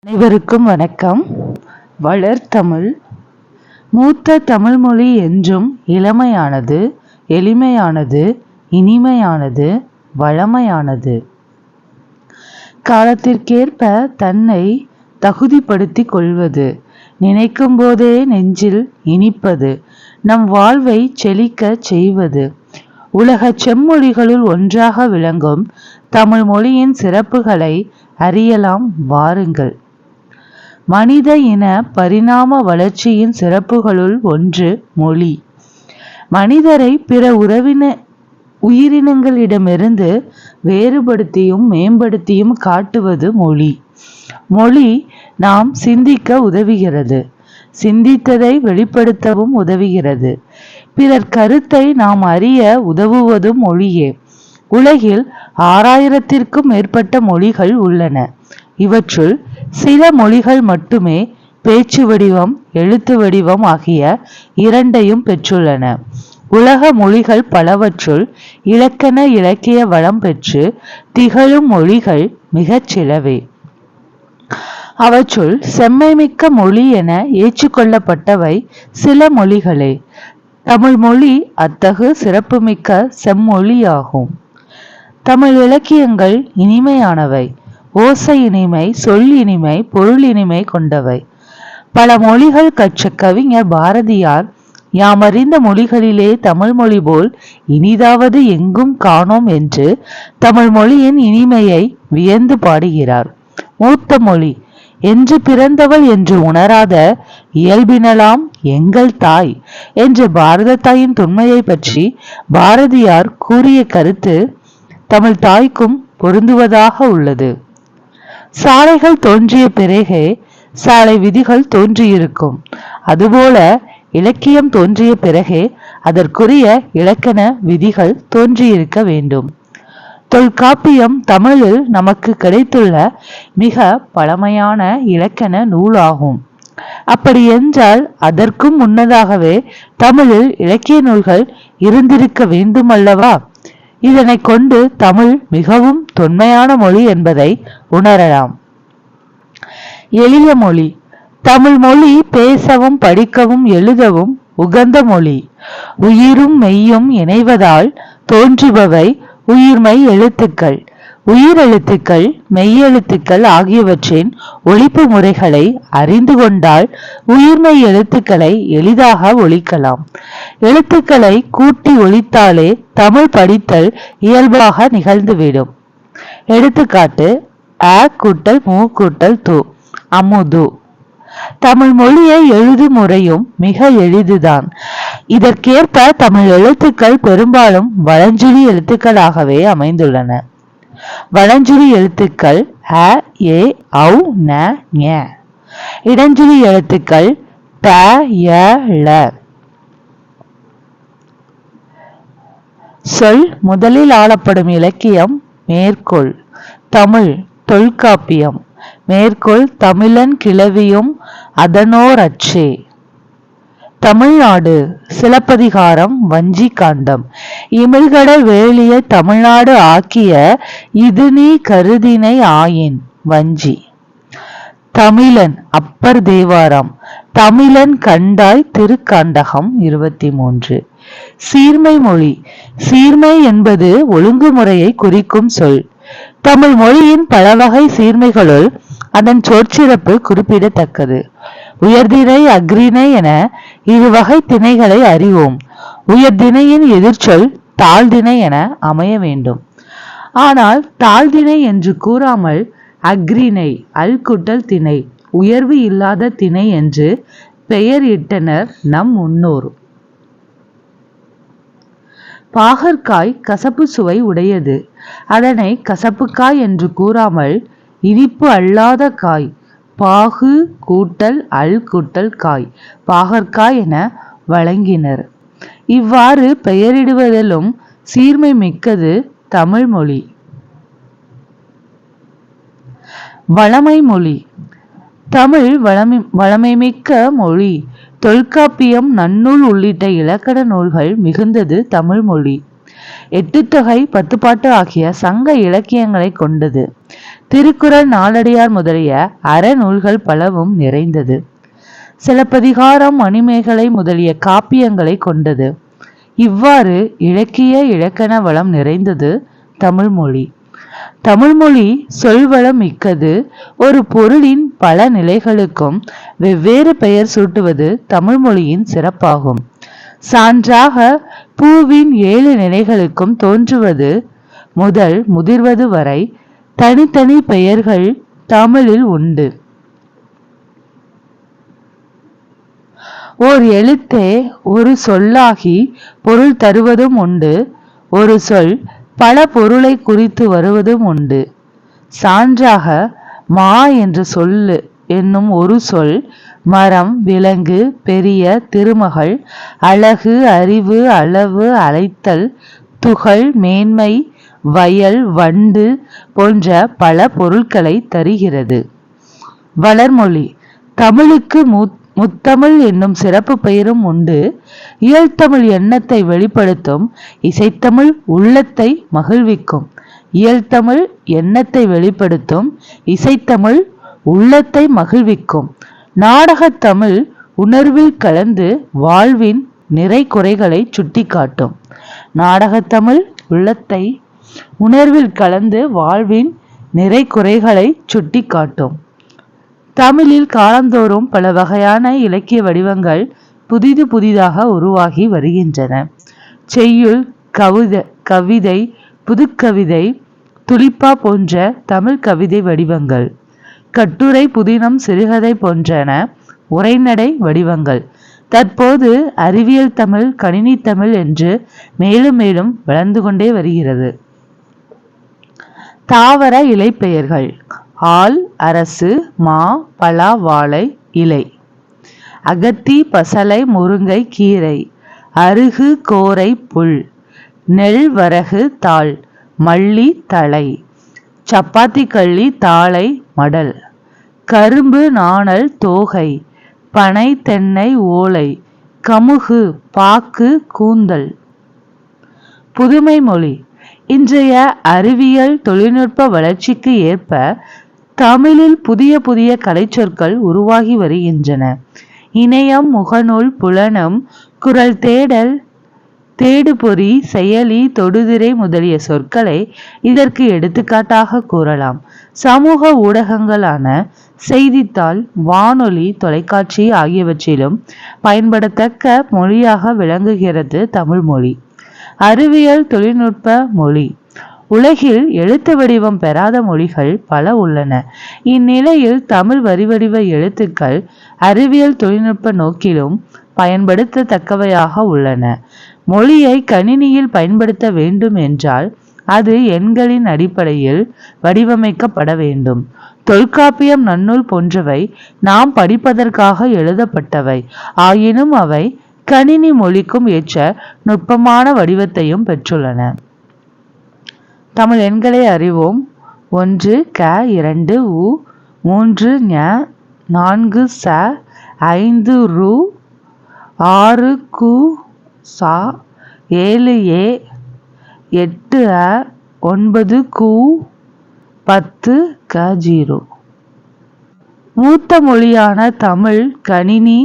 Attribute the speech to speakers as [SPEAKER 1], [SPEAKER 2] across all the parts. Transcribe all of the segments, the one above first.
[SPEAKER 1] அனைவருக்கும் வணக்கம். வளர்தமிழ். மூத்த தமிழ்மொழி என்றும் இளமையானது, எளிமையானது, இனிமையானது, வளமையானது. காலத்திற்கேற்ப தன்னை தகுதிப்படுத்திக் கொள்வது, நினைக்கும் போதே நெஞ்சில் இனிப்பது, நம் வாழ்வை செழிக்கச் செய்வது. உலக செம்மொழிகளுள் ஒன்றாக விளங்கும் தமிழ் மொழியின் சிறப்புகளை அறியலாம் வாருங்கள். மனித இன பரிணாம வளர்ச்சியின் சிறப்புகளுள் ஒன்று மொழி. மனிதரை பிற உயிரினங்களிடமிருந்து வேறுபடுத்தியும் மேம்படுத்தியும் காட்டுவது மொழி. மொழி நாம் சிந்திக்க உதவுகிறது, சிந்தித்ததை வெளிப்படுத்தவும் உதவுகிறது. பிறர் கருத்தை நாம் அறிய உதவுவதும் மொழியே. உலகில் 6000த்திற்கும் மேற்பட்ட மொழிகள் உள்ளன. இவற்றுள் சில மொழிகள் மட்டுமே பேச்சு வடிவம், எழுத்து வடிவம் ஆகிய இரண்டையும் பெற்றுள்ளன. உலக மொழிகள் பலவற்றுள் இலக்கண இலக்கிய வளம் பெற்று திகழும் மொழிகள் மிகச் சிலவே. அவற்றுள் செம்மைமிக்க மொழி என ஏற்றுக்கொள்ளப்பட்டவை சில மொழிகளே. தமிழ் மொழி அத்தகு சிறப்புமிக்க செம்மொழியாகும். தமிழ் இலக்கியங்கள் இனிமையானவை. ஓசை இனிமை, சொல் இனிமை, பொருள் இனிமை கொண்டவை. பல மொழிகள் கற்ற கவிஞர் பாரதியார் யாமறிந்த மொழிகளிலே தமிழ் மொழி போல் இனிதாவது எங்கும் காணோம் என்று தமிழ் மொழியின் இனிமையை வியந்து பாடுகிறார். மூத்த மொழி என்று பிறந்தவள் என்று உணராத இயல்பினலாம் எங்கள் தாய் என்று பாரத தாயின் தொன்மையை பற்றி பாரதியார் கூறிய கருத்து தமிழ் தாய்க்கும் பொருந்துவதாக உள்ளது. சாலைகள் தோன்றிய பிறகே சாலை விதிகள் தோன்றியிருக்கும். அதுபோல இலக்கியம் தோன்றிய பிறகே அதற்குரிய இலக்கண விதிகள் தோன்றியிருக்க வேண்டும். தொல்காப்பியம் தமிழில் நமக்கு கிடைத்துள்ள மிக பழமையான இலக்கண நூலாகும். அப்படி என்றால் அதற்கும் முன்னதாகவே தமிழில் இலக்கிய நூல்கள் இருந்திருக்க வேண்டுமல்லவா? இதனை கொண்டு தமிழ் மிகவும் தொன்மையான மொழி என்பதை உணரலாம். எளிய மொழி. தமிழ் மொழி பேசவும் படிக்கவும் எழுதவும் உகந்த மொழி. உயிரும் மெய்யும் இணைவதால் தோன்றுபவை உயிர்மெய் எழுத்துக்கள். உயிரெழுத்துக்கள், மெய்யெழுத்துக்கள் ஆகியவற்றின் ஒலிப்பு முறைகளை அறிந்து கொண்டால் உயிர்மெய் எழுத்துக்களை எளிதாக ஒலிக்கலாம். எழுத்துக்களை கூட்டி ஒலித்தாலே தமிழ் படித்தல் இயல்பாக நிகழ்ந்துவிடும். எடுத்துக்காட்டு: அ கூட்டல் மு கூட்டல் து, அமுது. தமிழ் மொழியை எழுதும் முறையும் மிக எளிதுதான். இதற்கேற்ப தமிழ் எழுத்துக்கள் பெரும்பாலும் வலஞ்சுழி எழுத்துக்களாகவே அமைந்துள்ளன. வலஞ்சுழி எழுத்துக்கள் அ, ஏ, ஔ, ந, ஞ. இடஞ்சுழி எழுத்துக்கள் ட, ய, ள. சொல் முதலில் ஆளப்படும் இலக்கியம் மேற்கோள். தமிழ் தொல்காப்பியம். மேற்கோள் தமிழன் கிளவியும் அதனோர் அற்றே. தமிழ்நாடு சிலப்பதிகாரம் வஞ்சி காண்டம். இமிழ்கடல் வேலிய தமிழ்நாடு ஆக்கிய இது நீ கருதினை ஆயின் வஞ்சி. தமிழன் அப்பர் தேவாரம். தமிழன் கண்டாய் திருக்காண்டகம் 23. சீர்மை மொழி. சீர்மை என்பது ஒழுங்குமுறையை குறிக்கும் சொல். தமிழ் மொழியின் பல வகை சீர்மைகளுள் அதன் சொற்சிறப்பு குறிப்பிடத்தக்கது. உயர்திணை, அஃறிணை என இருவகை திணைகளை அறிவோம். உயர்திணையின் எதிர்ச்சொல் தாழ்திணை என அமைய வேண்டும். ஆனால் தாழ்திணை என்று கூறாமல் அஃறிணை, அல் கூட்டல் திணை, உயர்வு இல்லாத திணை என்று பெயர் இட்டனர் நம் முன்னோர். பாகற்காய் கசப்பு சுவை உடையது. அதனை கசப்புக்காய் என்று கூறாமல் இனிப்பு அல்லாத காய், பாகு கூட்டல் அல் கூட்டல் காய், பாகற்காய் என வழங்கினர். இவ்வாறு பெயரிடுவதிலும் சீர்மை மிக்கது தமிழ் மொழி. வளமை மொழி. தமிழ் வளமைமிக்க மொழி. தொல்காப்பியம், நன்னூல் உள்ளிட்ட இலக்கண நூல்கள் மிகுந்தது தமிழ் மொழி. எட்டுத்தொகை, பத்துப்பாட்டு ஆகிய சங்க இலக்கியங்களை கொண்டது. திருக்குறள், நாலடியார் முதலிய அறநூல்கள் பலவும் நிறைந்தது. சிலப்பதிகாரம், மணிமேகலை முதலிய காப்பியங்களை கொண்டது. இவ்வாறு இலக்கிய இலக்கண வளம் நிறைந்தது தமிழ்மொழி. தமிழ்மொழி சொல்வளம் மிக்கது. ஒரு பொருளின் பல நிலைகளுக்கும் வெவ்வேறு பெயர் சூட்டுவது தமிழ்மொழியின் சிறப்பாகும். சான்றாக பூவின் 7 நிலைகளுக்கும் தோன்றுவது முதல் முதிர்வது வரை தனித்தனி பெயர்கள் தமிழில் உண்டு. ஓர் எழுத்தே ஒரு சொல்லாகி பொருள் தருவதும் உண்டு. ஒரு சொல் பல பொருளை குறித்து வருவதும் உண்டு. சான்றாக மா என்ற சொல்லு என்னும் ஒரு சொல் மரம், விலங்கு, பெரிய, திருமகள், அழகு, அறிவு, அளவு, அழைத்தல், துகள், மேன்மை, வயல், வண்டு போன்ற பல பொருட்களை தருகிறது. வளர்மொழி. தமிழுக்கு முத்தமிழ் என்னும் சிறப்பு பெயரும் உண்டு. இயல்தமிழ் எண்ணத்தை வெளிப்படுத்தும். இசைத்தமிழ் உள்ளத்தை மகிழ்விக்கும். இயல்தமிழ் எண்ணத்தை வெளிப்படுத்தும். இசைத்தமிழ் உள்ளத்தை மகிழ்விக்கும். நாடகத்தமிழ் உணர்வில் கலந்து வாழ்வின் நிறை குறைகளை சுட்டிக்காட்டும். நாடகத்தமிழ் உள்ளத்தை உணர்வில் கலந்து வாழ்வின் நிறை குறைகளை சுட்டிக்காட்டும். தமிழில் காலந்தோறும் பல வகையான இலக்கிய வடிவங்கள் புதிதாக உருவாகி வருகின்றன. செய்யுள், கவிதை, புதுக்கவிதை, துளிப்பா போன்ற தமிழ் கவிதை வடிவங்கள், கட்டுரை, புதினம், சிறுகதை போன்றன உரைநடை வடிவங்கள். தற்போது அறிவியல் தமிழ், கணினி தமிழ் என்று மேலும் மேலும் வளர்ந்து கொண்டே வருகிறது. தாவர இலைப்பெயர்கள். ஆல், அரசு, மா, பலா, வாழை இலை. அகத்தி, பசலை, முருங்கை கீரை. அருகு, கோரை, புல். நெல், வரகு, தாள். மல்லி, தழை. சப்பாத்தி, கள்ளி, தாளை, மடல். கரும்பு, நாணல், தோகை. பனை, தென்னை, ஓலை. கமுகு, பாக்கு, கூந்தல். புதுமை மொழி. இன்றைய அறிவியல் தொழில்நுட்ப வளர்ச்சிக்கு ஏற்ப தமிழில் புதிய கலைச்சொற்கள் உருவாகி வருகின்றன. இணையம், முகநூல், புலனம், குரல் தேடல், தேடுபொறி, செயலி, தொடுதிரை முதலிய சொற்களை இதற்கு எடுத்துக்காட்டாக கூறலாம். சமூக ஊடகங்களான செய்தித்தாள், வானொலி, தொலைக்காட்சி ஆகியவற்றிலும் பயன்படத்தக்க மொழியாக விளங்குகிறது தமிழ் மொழி. அறிவியல் தொழில்நுட்ப மொழி. உலகில் எழுத்து வடிவம் பெறாத மொழிகள் பல உள்ளன. இந்நிலையில் தமிழ் வரிவடிவ எழுத்துக்கள் அறிவியல் தொழில்நுட்ப நோக்கிலும் பயன்படுத்தத்தக்கவையாக உள்ளன. மொழியை கணினியில் பயன்படுத்த வேண்டும் என்றால் அது எண்களின் அடிப்படையில் வடிவமைக்கப்பட வேண்டும். தொல்காப்பியம், நன்னூல் போன்றவை நாம் படிப்பதற்காக எழுதப்பட்டவை. ஆயினும் அவை கணினி மொழிக்கும் ஏற்ற நுட்பமான வடிவத்தையும் பெற்றுள்ளன. தமிழ் எண்களை அறிவோம். 1 க, 2 உ, 3 ஞ, 4 ச, 5 ரு, 6 கு, சா, 7 ஏ, 8 அ, 9 கு, 10 க, 0. மூத்த மொழியான தமிழ் கணினி,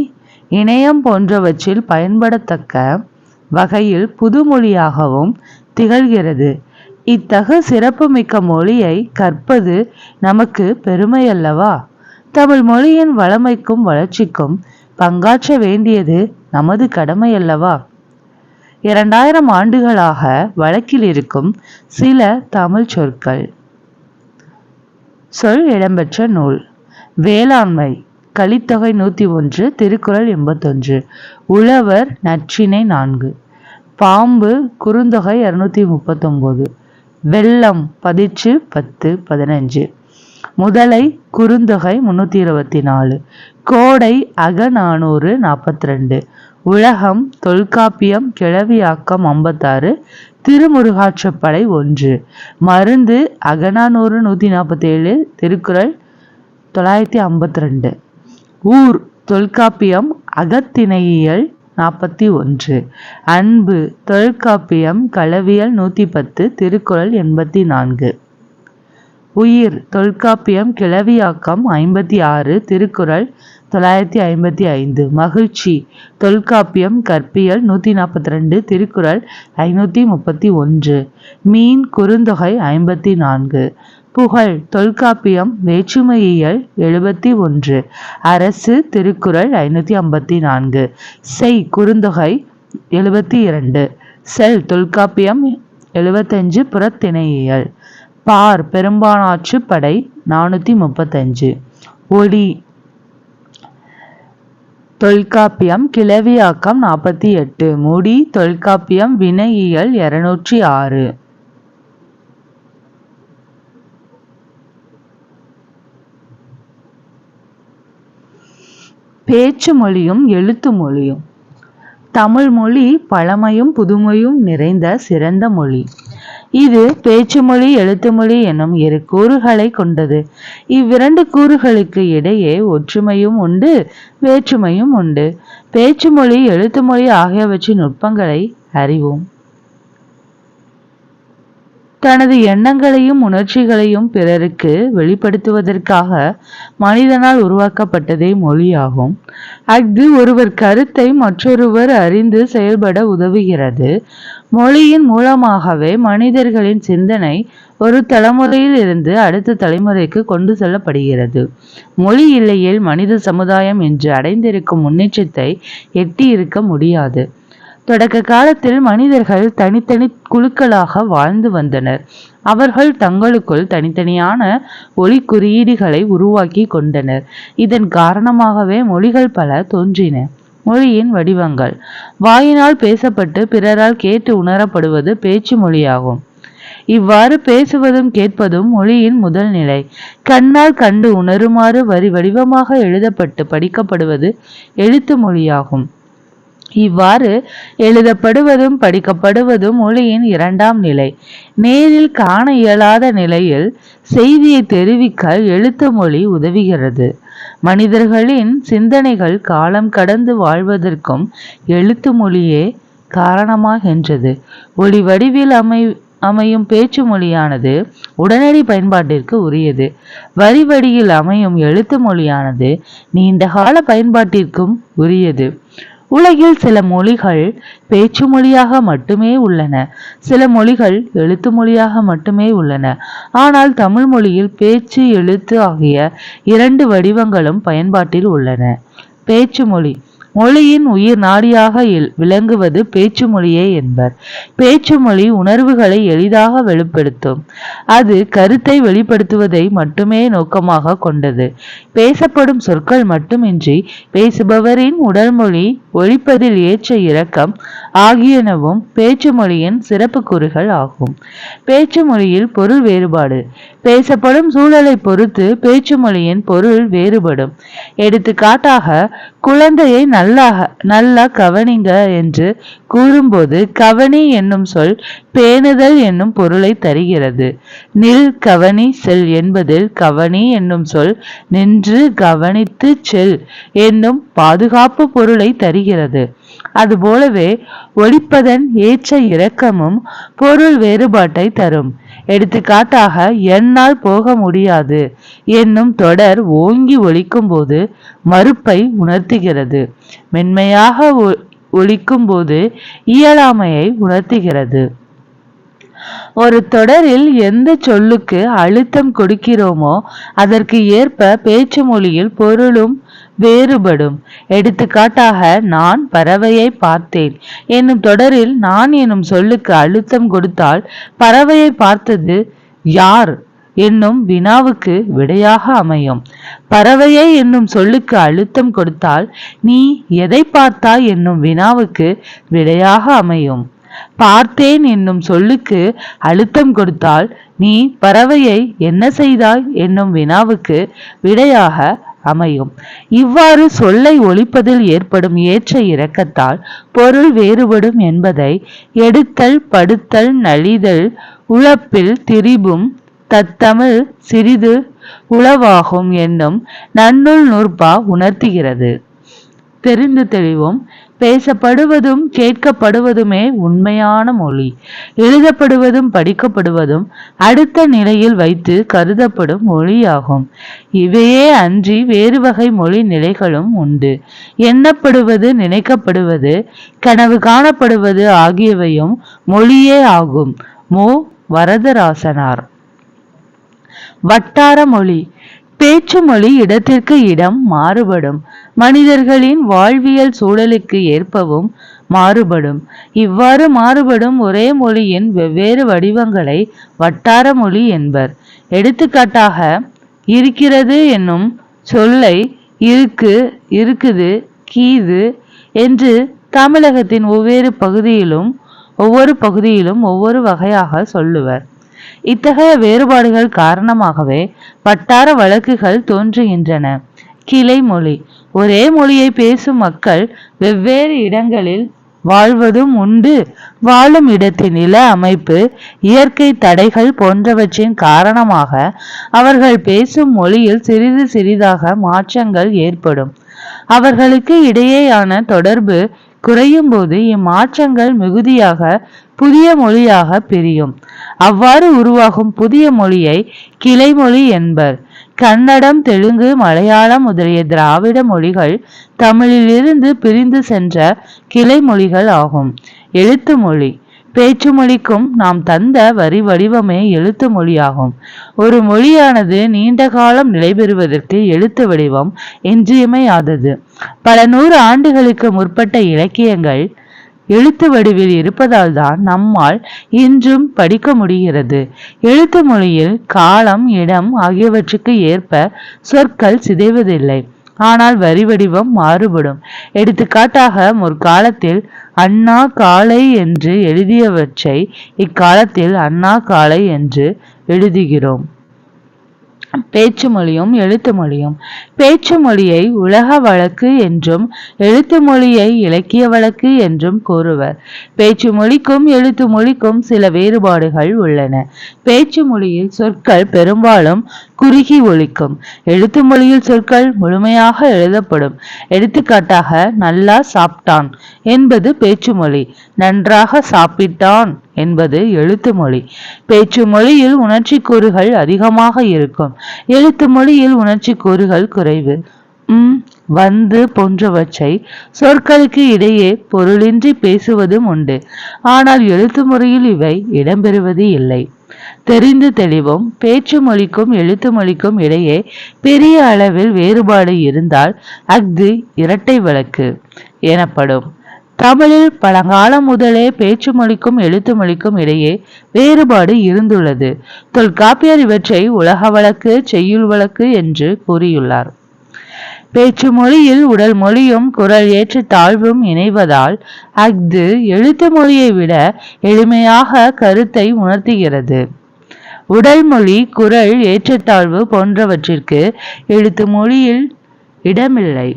[SPEAKER 1] இணையம் போன்றவற்றில் பயன்படத்தக்க வகையில் புதுமொழியாகவும் திகழ்கிறது. இத்தகு சிறப்புமிக்க மொழியை கற்பது நமக்கு பெருமையல்லவா? தமிழ் மொழியின் வளமைக்கும் வளர்ச்சிக்கும் பங்காற்ற வேண்டியது நமது கடமையல்லவா? 2000 ஆண்டுகளாக வழக்கில் இருக்கும் சில தமிழ் சொற்கள். சொல் இடம்பெற்ற நூல். வேளாண்மை, கலித்தொகை 101, திருக்குறள் 81, உழவர் நற்றிணை 4, பாம்பு, குறுந்தொகை 239, வெள்ளம், பதிற்று 10, 15, முதலை, குறுந்தொகை 324, கோடை, அகநானூறு 42, உலகம், தொல்காப்பியம், கிளவியாக்கம் 56, திருமுருகாற்றுப்படை 1, மருந்து, அகநானூறு 147, திருக்குறள் 952, ஊர், தொல்காப்பியம், அகத்திணையியல் 41. அன்பு தொல்காப்பியம் களவியல் 110 திருக்குறள் 84. உயிர் தொல்காப்பியம் கிளவியாக்கம் 56 திருக்குறள் 955. மகிழ்ச்சி தொல்காப்பியம் கற்பியல் 142 திருக்குறள் 531. மீன் குறுந்தொகை 54. புகழ் தொல்காப்பியம் வேற்றுமையியல் 71. அரசு திருக்குறள் 554. செய் குறுந்தொகை 72. செல் தொல்காப்பியம் 75 புறத்திணையியல். பார் பெரும்பானாற்று படை 435. ஒளி தொல்காப்பியம் கிளவியாக்கம் 48. முடி தொல்காப்பியம் வினையியல் 206. பேச்சு மொழியும் எழுத்து மொழியும். தமிழ் மொழி பழமையும் புதுமையும் நிறைந்த சிறந்த மொழி. இது பேச்சு மொழி எழுத்து மொழி எனும் இரு கூறுகளை கொண்டது. இவ்விரண்டு கூறுகளுக்கு இடையே ஒற்றுமையும் உண்டு, வேற்றுமையும் உண்டு. பேச்சு மொழி எழுத்து மொழி ஆகியவற்றின் நுட்பங்களை அறிவோம். தனது எண்ணங்களையும் உணர்ச்சிகளையும் பிறருக்கு வெளிப்படுத்துவதற்காக மனிதனால் உருவாக்கப்பட்டதே மொழியாகும். அஃது ஒருவர் கருத்தை மற்றொருவர் அறிந்து செயல்பட உதவுகிறது. மொழியின் மூலமாகவே மனிதர்களின் சிந்தனை ஒரு தலைமுறையில் இருந்து அடுத்த தலைமுறைக்கு கொண்டு செல்லப்படுகிறது. மொழி இல்லையில் மனித சமுதாயம் இன்று அடைந்திருக்கும் முன்னேற்றத்தை எட்டி இருக்க முடியாது. தொடக்க காலத்தில் மனிதர்கள் தனித்தனி குழுக்களாக வாழ்ந்து வந்தனர். அவர்கள் தங்களுக்குள் தனித்தனியான ஒலி குறியீடுகளை உருவாக்கி கொண்டனர். இதன் காரணமாகவே மொழிகள் பல தோன்றின. மொழியின் வடிவங்கள். வாயினால் பேசப்பட்டு பிறரால் கேட்டு உணரப்படுவது பேச்சு மொழியாகும். இவ்வாறு பேசுவதும் கேட்பதும் மொழியின் முதல் நிலை. கண்ணால் கண்டு உணருமாறு வரி வடிவமாக எழுதப்பட்டு படிக்கப்படுவது எழுத்து மொழியாகும். இவ்வாறு எழுதப்படுவதும் படிக்கப்படுவதும் மொழியின் இரண்டாம் நிலை. நேரில் காண இயலாத நிலையில் செய்தியை தெரிவிக்க எழுத்து மொழி உதவுகிறது. மனிதர்களின் சிந்தனைகள் காலம் கடந்து வாழ்வதற்கும் எழுத்து மொழியே காரணமாகின்றது. ஒளி வடிவில் அமையும் பேச்சு மொழியானது உடனடி பயன்பாட்டிற்கு உரியது. வரி வடிவில் அமையும் எழுத்து மொழியானது நீண்டகால பயன்பாட்டிற்கும் உரியது. உலகில் சில மொழிகள் பேச்சு மொழியாக மட்டுமே உள்ளன, சில மொழிகள் எழுத்து மொழியாக மட்டுமே உள்ளன. ஆனால் தமிழ் மொழியில் பேச்சு எழுத்து ஆகிய இரண்டு வடிவங்களும் பயன்பாட்டில் உள்ளன. பேச்சு மொழி. மொழியின் உயிர் நாடியாக விளங்குவது பேச்சு மொழியே என்பர். பேச்சு மொழி உணர்வுகளை எளிதாக வெளிப்படுத்தும். அது கருத்தை வெளிப்படுத்துவதை மட்டுமே நோக்கமாக கொண்டது. பேசப்படும் சொற்கள் மட்டுமின்றி பேசுபவரின் உடல் மொழி, ஒழிப்பதில் ஏற்ற இறக்கம் ஆகியனவும் பேச்சு மொழியின் சிறப்பு கூறுகள் ஆகும். பேச்சு மொழியில் பொருள் வேறுபாடு. பேசப்படும் சூழலை பொறுத்து பேச்சு மொழியின் பொருள் வேறுபடும். எடுத்துக்காட்டாக, குழந்தையை நல்லா கவனிங்க என்று கூறும்போது கவனி என்னும் சொல் பேணுதல் என்னும் பொருளை தருகிறது. நில் கவனி செல் என்பதில் கவனி என்னும் சொல் நின்று கவனித்து செல் என்னும் பாதுகாப்பு பொருளை தருகிறது. அதுபோலவே ஒழிப்பதன் ஏற்ற இறக்கமும் பொருள் வேறுபாட்டை தரும். எடுத்துக்காட்டாக, என்னால் போக முடியாது என்னும் தொடர் ஓங்கி ஒலிக்கும் போது மறுப்பை உணர்த்துகிறது. மென்மையாக ஒலிக்கும் போது இயலாமையை உணர்த்துகிறது. ஒரு தொடரில் எந்த சொல்லுக்கு அழுத்தம் கொடுக்கிறோமோ அதற்கு ஏற்ப பேச்சு மொழியில் பொருளும் வேறுபடும். எடுத்துக்காட்டாக, நான் பறவையை பார்த்தேன் என்னும் தொடரில் நான் என்னும் சொல்லுக்கு அழுத்தம் கொடுத்தால் பறவையை பார்த்தது யார் என்னும் வினாவுக்கு விடையாக அமையும். பறவையை என்னும் சொல்லுக்கு அழுத்தம் கொடுத்தால் நீ எதை பார்த்தாய் என்னும் வினாவுக்கு விடையாக அமையும். பார்த்தேன் என்னும் சொல்லுக்கு அழுத்தம் கொடுத்தால் நீ பறவையை என்ன செய்தாய் என்னும் வினாவுக்கு விடையாக அமையும். இவ்வாறு சொல்லை ஒலிப்பதில் ஏற்படும் ஏற்ற இறக்கத்தால் பொருள் வேறுபடும் என்பதை எடுத்தல் படுத்தல் நலிதல் உழப்பில் திரிபும் தத்தமிழ் சிறிது உளவாகும் என்னும் நன்னூல் நூற்பா உணர்த்துகிறது. தெரிந்து தெளிவோம். பேசப்படுவதும் கேட்கப்படுவதுமே உண்மையான மொழி. எழுதப்படுவதும் படிக்கப்படுவதும் அடுத்த நிலையில் வைத்து கருதப்படும் மொழியாகும். இவையே அன்றி வேறு வகை மொழி நிலைகளும் உண்டு. எண்ணப்படுவது, நினைக்கப்படுவது, கனவு காணப்படுவது ஆகியவையும் மொழியே ஆகும். மு. வரதராசனார். வட்டார மொழி. பேச்சு மொழி இடத்திற்கு இடம் மாறுபடும். மனிதர்களின் வாழ்வியல் சூழலுக்கு ஏற்பவும் மாறுபடும். இவ்வாறு மாறுபடும் ஒரே மொழியின் வெவ்வேறு வடிவங்களை வட்டார மொழி என்பர். எடுத்துக்காட்டாக, இருக்கிறது என்னும் சொல்லை இருக்கு, இருக்குது, கீது என்று தமிழகத்தின் ஒவ்வொரு பகுதியிலும் ஒவ்வொரு வகையாக சொல்லுவர். இத்தகைய வேறுபாடுகள் காரணமாகவே வட்டார வழக்குகள் தோன்றுகின்றன. கிளை மொழி. ஒரே மொழியை பேசும் மக்கள் வெவ்வேறு இடங்களில் வாழ்வதும் உண்டு. வாழும் இடத்தின் நில அமைப்பு, இயற்கை தடைகள் போன்றவற்றின் காரணமாக அவர்கள் பேசும் மொழியில் சிறிது சிறிதாக மாற்றங்கள் ஏற்படும். அவர்களுக்கு இடையேயான தொடர்பு குறையும் போது இம்மாற்றங்கள் மிகுதியாக புதிய மொழியாக பிரியும். அவ்வாறு உருவாகும் புதிய மொழியை கிளைமொழி என்பர். கன்னடம், தெலுங்கு, மலையாளம் முதலிய திராவிட மொழிகள் தமிழிலிருந்து பிரிந்து சென்ற கிளை மொழிகள் ஆகும். எழுத்து மொழி. பேச்சு மொழிக்கும் நாம் தந்த வரி வடிவமே எழுத்து மொழியாகும். ஒரு மொழியானது நீண்ட காலம் நிலைபெறுவதற்கு எழுத்து வடிவம் இன்றியமையாதது. பல நூறு ஆண்டுகளுக்கு முற்பட்ட இலக்கியங்கள் எழுத்து வடிவில் இருப்பதால் தான் நம்மால் இன்றும் படிக்க முடிகிறது. எழுத்து மொழியில் காலம், இடம் ஆகியவற்றுக்கு ஏற்ப சொற்கள் சிதைவதில்லை. ஆனால் வரி வடிவம் மாறுபடும். எடுத்துக்காட்டாக, முற்காலத்தில் அண்ணா காளை என்று எழுதியவற்றை இக்காலத்தில் அண்ணா காளை என்று எழுதுகிறோம். பேச்சு மொழியும் எழுத்து மொழியும். பேச்சு மொழியை உலக வழக்கு என்றும் எழுத்து மொழியை இலக்கிய வழக்கு என்றும் கூறுவர். பேச்சு மொழிக்கும் எழுத்து மொழிக்கும் சில வேறுபாடுகள் உள்ளன. பேச்சு மொழியில் சொற்கள் பெரும்பாலும் குறுகி ஒலிக்கும். எழுத்து மொழியில் சொற்கள் முழுமையாக எழுதப்படும். எடுத்துக்காட்டாக, நல்லா சாப்பிட்டான் என்பது பேச்சு மொழி, நன்றாக சாப்பிட்டான் என்பது எழுத்து மொழி. பேச்சு மொழியில் உணர்ச்சி கூறுகள் அதிகமாக இருக்கும். எழுத்து மொழியில் உணர்ச்சி கூறுகள் குறைவு. வந்து போன்றவற்றை சொற்களுக்கு இடையே பொருளின்றி பேசுவதும் உண்டு. ஆனால் எழுத்து முறையில் இவை இடம்பெறுவது இல்லை. தெரிந்து தெளிவும். பேச்சு மொழிக்கும் எழுத்து மொழிக்கும் இடையே பெரிய அளவில் வேறுபாடு இருந்தால் அஃது இரட்டை வழக்கு எனப்படும். தமிழில் பழங்காலம் முதலே பேச்சு மொழிக்கும் எழுத்து மொழிக்கும் இடையே வேறுபாடு இருந்துள்ளது. தொல்காப்பியர் இவற்றை உலக வழக்கு, செய்யுள் வழக்கு என்று கூறியுள்ளார். பேச்சு மொழியில் உடல் மொழியும் குரல் ஏற்று தாழ்வும் இணைவதால் அஃது எழுத்து மொழியை விட எளிமையாக கருத்தை உணர்த்துகிறது. உடல் மொழி, குரல் ஏற்றத்தாழ்வு போன்றவற்றிற்கு எழுத்து மொழியில் இடமில்லை.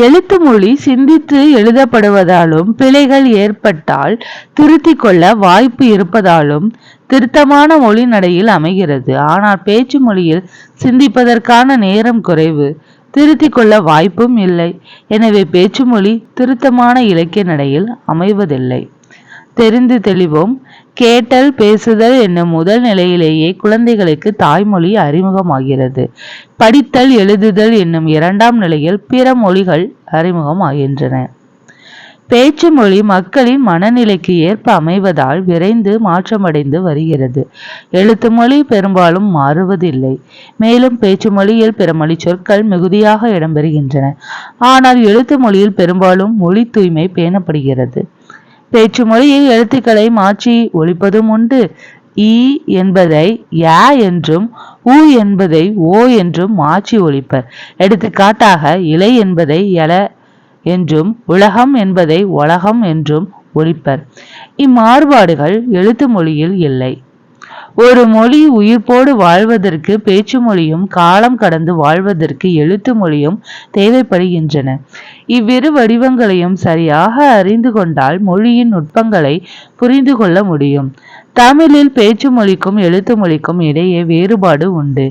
[SPEAKER 1] எழுத்து மொழி சிந்தித்து எழுதப்படுவதாலும் பிழைகள் ஏற்பட்டால் திருத்திக் கொள்ள வாய்ப்பு இருப்பதாலும் திருத்தமான மொழி நடையில் அமைகிறது. ஆனால் பேச்சு மொழியில் சிந்திப்பதற்கான நேரம் குறைவு, திருத்திக் கொள்ள வாய்ப்பும் இல்லை. எனவே பேச்சு மொழி திருத்தமான இலக்கிய நடையில் அமைவதில்லை. தெரிந்து தெளிவும். கேட்டல், பேசுதல் என்னும் முதல் நிலையிலேயே குழந்தைகளுக்கு தாய்மொழி அறிமுகமாகிறது. படித்தல், எழுதுதல் என்னும் இரண்டாம் நிலையில் பிற மொழிகள் அறிமுகமாகின்றன. பேச்சு மொழி மக்களின் மனநிலைக்கு ஏற்ப அமைவதால் விரைந்து மாற்றமடைந்து வருகிறது. எழுத்து மொழி பெரும்பாலும் மாறுவதில்லை. மேலும் பேச்சு மொழியில் பிற மொழி சொற்கள் மிகுதியாக இடம்பெறுகின்றன. ஆனால் எழுத்து மொழியில் பெரும்பாலும் மொழி தூய்மை பேணப்படுகிறது. பேச்சு மொழியில் எழுத்துக்களை மாற்றி ஒலிப்பதும் உண்டு. இ என்பதை ய என்றும், உ என்பதை ஓ என்றும் மாற்றி ஒலிப்பர். எடுத்துக்காட்டாக, இலை என்பதை எல என்றும், உலகம் என்பதை ஒலகம் என்றும் ஒலிப்பர். இம்மாறுபாடுகள் எழுத்து மொழியில் இல்லை. ஒரு மொழி உயிர்ப்போடு வாழ்வதற்கு பேச்சு மொழியும், காலம் கடந்து வாழ்வதற்கு எழுத்து மொழியும் தேவைப்படுகின்றன. இவ்விரு வடிவங்களையும் சரியாக அறிந்து கொண்டால் மொழியின் நுட்பங்களை புரிந்து கொள்ள முடியும். தமிழில் பேச்சு மொழிக்கும் எழுத்து மொழிக்கும் இடையே வேறுபாடு உண்டு.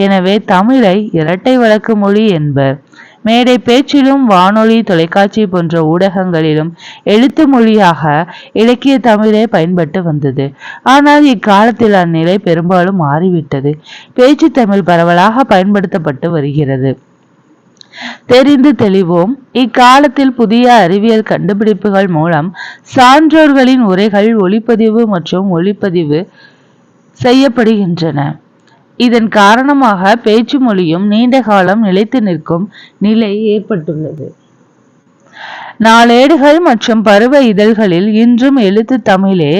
[SPEAKER 1] எனவே தமிழை இரட்டை வழக்கு மொழி என்பர். மேடை பேச்சிலும் வானொலி தொலைக்காட்சி போன்ற ஊடகங்களிலும் எழுத்து மொழியாக இலக்கிய தமிழே பயன்பட்டு வந்தது. ஆனால் இக்காலத்தில் அந்நிலை பெரும்பாலும் மாறிவிட்டது. பேச்சு தமிழ் பரவலாக பயன்படுத்தப்பட்டு வருகிறது. தெரிந்து தெளிவோம். இக்காலத்தில் புதிய அறிவியல் கண்டுபிடிப்புகள் மூலம் சான்றோர்களின் உரைகள் ஒளிப்பதிவு மற்றும் ஒளிப்பதிவு செய்யப்படுகின்றன. இதன் காரணமாக பேச்சு மொழியும் நீண்ட காலம் நிலைத்து நிற்கும் நிலை ஏற்பட்டுள்ளது. நாளேடுகள் மற்றும் பருவ இதழ்களில் இன்றும் எழுத்து தமிழே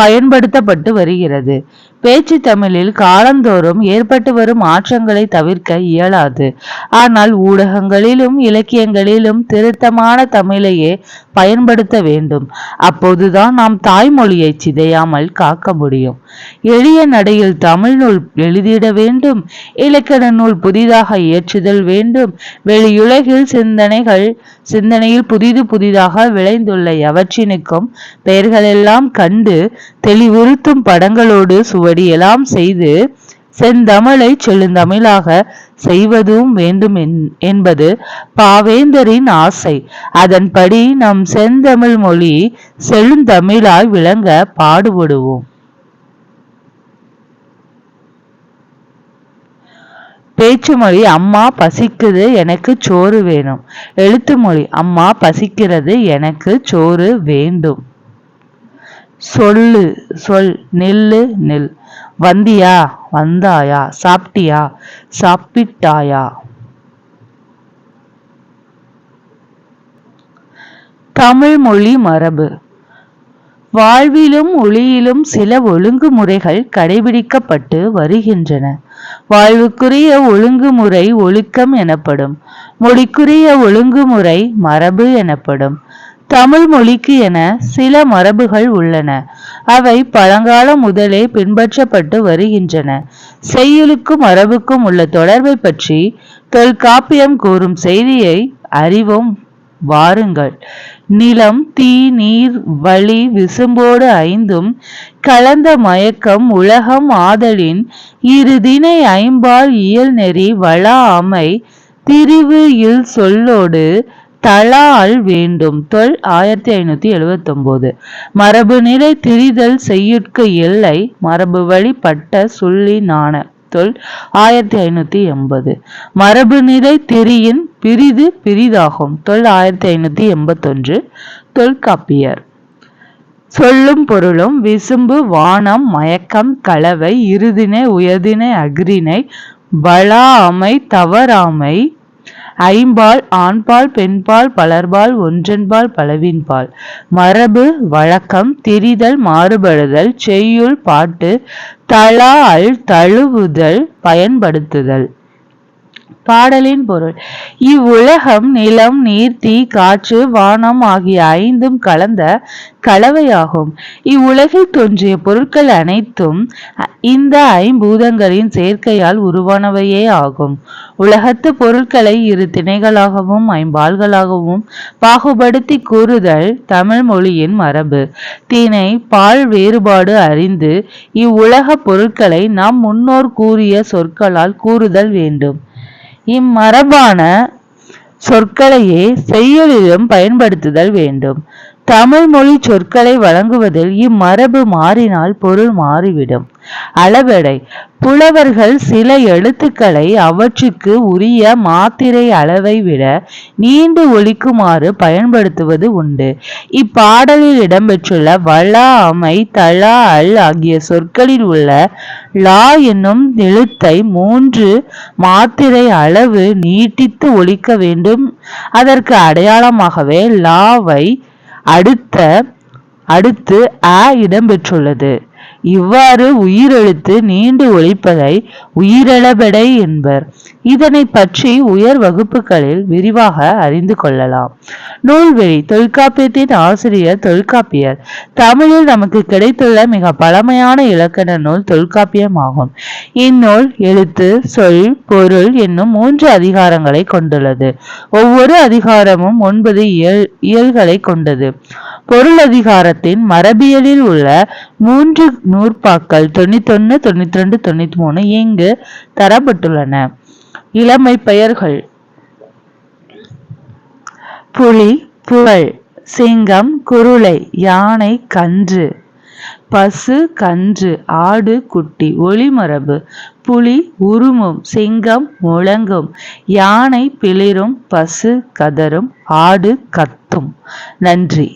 [SPEAKER 1] பயன்படுத்தப்பட்டு வருகிறது. பேச்சு தமிழில் காலந்தோறும் ஏற்பட்டு வரும் மாற்றங்களை தவிர்க்க இயலாது. ஆனால் ஊடகங்களிலும் இலக்கியங்களிலும் திருத்தமான தமிழையே பயன்படுத்த வேண்டும். அப்போதுதான் நாம் தாய்மொழியை சிதையாமல் காக்க முடியும். எளிய நடையில் தமிழ் நூல் எழுதிட வேண்டும். இலக்கண நூல் புதிதாக இயற்றுதல் வேண்டும். வெளியுலகில் சிந்தனையில் புதிதாக விளைந்துள்ள எவற்றினுக்கும் பெயர்களெல்லாம் கண்டு தெளிவுறுத்தும் படங்களோடு சுவடியெல்லாம் செய்து செந்தமிழை செழுந்தமிழாக செய்வதும் வேண்டும் என்பது பாவேந்தரின் ஆசை. அதன்படி நம் செந்தமிழ் மொழி செழுந்தமிழாய் விளங்க பாடுபடுவோம். பேச்சு மொழி அம்மா பசிக்குது எனக்கு சோறு வேணும். எழுத்து மொழி அம்மா பசிக்கிறது எனக்கு சோறு வேண்டும். சொல்லு சொல் நில்லு நில். வந்தியா வந்தாயா சாப்பிட்டியா சாப்பிட்டாயா. தமிழ் மொழி மரபு. வாழ்விலும் ஒளியிலும் சில ஒழுங்குமுறைகள் கடைபிடிக்கப்பட்டு வருகின்றன. வாழ்வுக்குரிய ஒழுங்குமுறை ஒழுக்கம் எனப்படும். மொழிக்குரிய ஒழுங்குமுறை மரபு எனப்படும். தமிழ் மொழிக்கு என சில மரபுகள் உள்ளன. அவை பழங்காலம் முதலே பின்பற்றப்பட்டு வருகின்றன. செய்யுளுக்கும் மரபுக்கும் உள்ள தொடர்பை பற்றி தொல்காப்பியம் கூறும் செய்தியை அறிவோம் வாருங்கள். நிலம் தீ நீர் வழி விசும்போடு ஐந்தும் கலந்த மயக்கம் உலகம் ஆதலின் இருதினை ஐம்பால் இயல் நெறி வளா அமை திரிவு இல் சொல்லோடு தலால் வேண்டும். தொல் 1579. மரபு நிலை திரிதல் செய்யுட்கு எல்லை மரபு வழிபட்ட சொல்லி நாண. தொல் 1580. மரபு நிலை திரியின் பிரிது பிரிதாகும். தொல் 1581. தொல்காப்பியர். சொல்லும் பொருளும் விசும்பு வானம் மயக்கம் கலவை இருதினை உயர்தினை அஃறிணை வளா அமை தவறாமை ஐம்பால் ஆண்பால் பெண்பால் பலர்பால் ஒன்றன்பால் பலவின்பால். மரபு வழக்கம் திரிதல் மாறுபடுதல் செய்யுள் பாட்டு தளா அல் தழுவுதல் பயன்படுத்துதல். பாடலின் பொருள். இவ்வுலகம் நிலம் நீர் தீ காற்று வானம் ஆகிய ஐந்தும் கலந்த கலவையாகும். இவ்வுலகில் தோன்றிய பொருட்கள் அனைத்தும் இந்த ஐம்பூதங்களின் சேர்க்கையால் உருவானவையே ஆகும். உலகத்து பொருட்களை இரு திணைகளாகவும் ஐம்பால்களாகவும் பாகுபடுத்தி கூறுதல் தமிழ் மொழியின் மரபு. திணை பால் வேறுபாடு அறிந்து இவ்வுலக பொருட்களை நம் முன்னோர் கூறிய சொற்களால் கூறுதல் வேண்டும். இம்மரபான சொற்களையே செய்யுளிலும் பயன்படுத்துதல் வேண்டும். தமிழ் மொழி சொற்களை வழங்குவதில் இம்மரபு மாறினால் பொருள் மாறிவிடும். அளபெடை. புலவர்கள் சில எழுத்துக்களை அவற்றுக்கு உரிய மாத்திரை அளவை விட நீண்டு ஒலிக்குமாறு பயன்படுத்துவது உண்டு. இப்பாடலில் இடம்பெற்றுள்ள வளா அமை தளா அல் ஆகிய சொற்களில் உள்ள லா என்னும் எழுத்தை 3 மாத்திரை அளவு நீட்டித்து ஒலிக்க வேண்டும். அதற்கு அடையாளமாகவே லாவை அடுத்து அ இடம்பெற்றுள்ளது. இவ்வாறு உயிரெழுத்து நீண்டு ஒலிப்பதை உயிரெழபெடை என்பர். இதனை பற்றி உயர் வகுப்புகளில் விரிவாக அறிந்து கொள்ளலாம். நூல்வெளி. தொல்காப்பியத்தின் ஆசிரியர் தொல்காப்பியர். தமிழில் நமக்கு கிடைத்துள்ள மிக பழமையான இலக்கண நூல் தொல்காப்பியம் ஆகும். இந்நூல் எழுத்து சொல் பொருள் என்னும் 3 அதிகாரங்களை கொண்டுள்ளது. ஒவ்வொரு அதிகாரமும் 9 இயல்களை கொண்டது. பொருள் அதிகாரத்தின் மரபியலில் உள்ள 3 நூற்பாக்கள் 91, 92, 93 இங்கு தரப்பட்டுள்ளன. இளமை பெயர்கள். புலி புகழ், சிங்கம் குருளை, யானை கன்று, பசு கன்று, ஆடு குட்டி. ஒலிமரபு: புலி உருமும், சிங்கம் முழங்கும், யானை பிளிரும், பசு கதறும், ஆடு கத்தும். நன்றி.